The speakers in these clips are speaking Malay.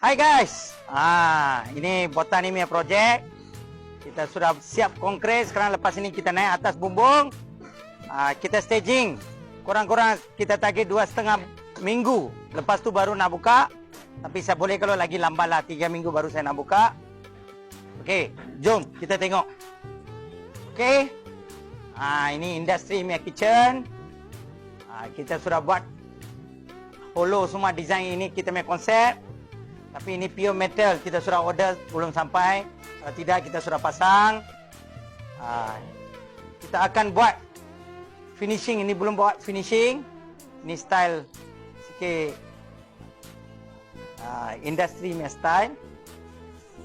Hai guys, ini Botanimia Project. Kita sudah siap konkret. Sekarang lepas ini kita naik atas bumbung. Kita staging. Kurang-kurang kita target 2,5 minggu. Lepas tu baru nak buka. Tapi saya boleh kalau lagi lambat lah 3 minggu baru saya nak buka. Okey, jom kita tengok. Okey. Ini Industry Mia Kitchen. Kita sudah buat hollow semua design ini kita punya konsep. Tapi ini pure metal, kita sudah order belum sampai. Kalau tidak kita sudah pasang. Kita akan buat finishing, ini belum buat finishing. Ini style sikit industry punya style.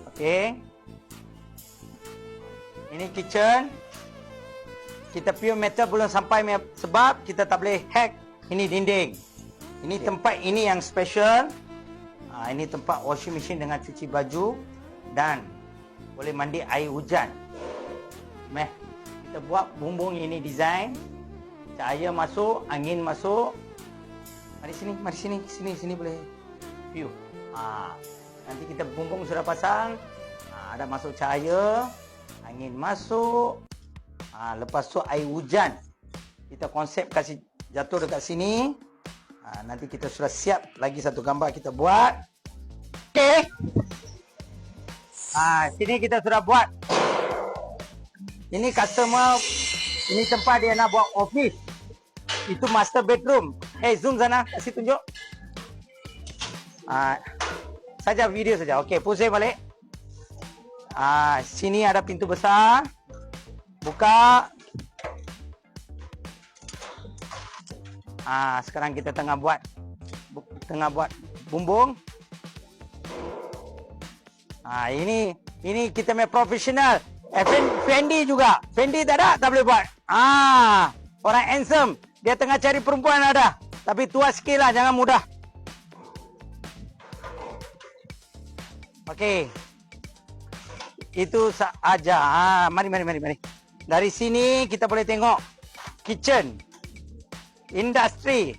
Okey. Ini kitchen. Kita pure metal belum sampai sebab kita tak boleh hack ini dinding. Ini tempat ini yang special. Ini tempat washing machine dengan cuci baju dan boleh mandi air hujan. Kita buat bumbung ini design. Cahaya masuk, angin masuk. Mari sini boleh view. Nanti kita bumbung sudah pasang. Ada masuk cahaya, angin masuk. Lepas tu air hujan. Kita konsep kasih jatuh dekat sini. Nanti kita sudah siap lagi satu gambar kita buat. Okey. Sini kita sudah buat. Ini customer, ini tempat dia nak buat office. Itu master bedroom. Zoom sana, kasih tunjuk. Saja video saja. Okey, pusing balik. Sini ada pintu besar. Buka. Sekarang kita tengah buat bumbung. Ini kita punya profesional. Fendi juga. Fendi tak ada, tak boleh buat. Orang handsome. Dia tengah cari perempuan ada. Tapi tua sikit lah, jangan mudah. Okey. Itu saja. Mari. Dari sini kita boleh tengok kitchen. Industri.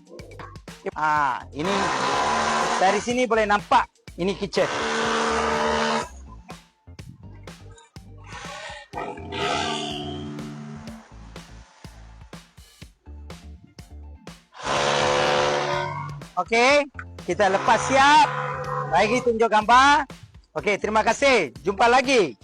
Ini dari sini boleh nampak ini kitchen. Okey, kita lepas siap. Lagi tunjuk gambar. Okey, terima kasih. Jumpa lagi.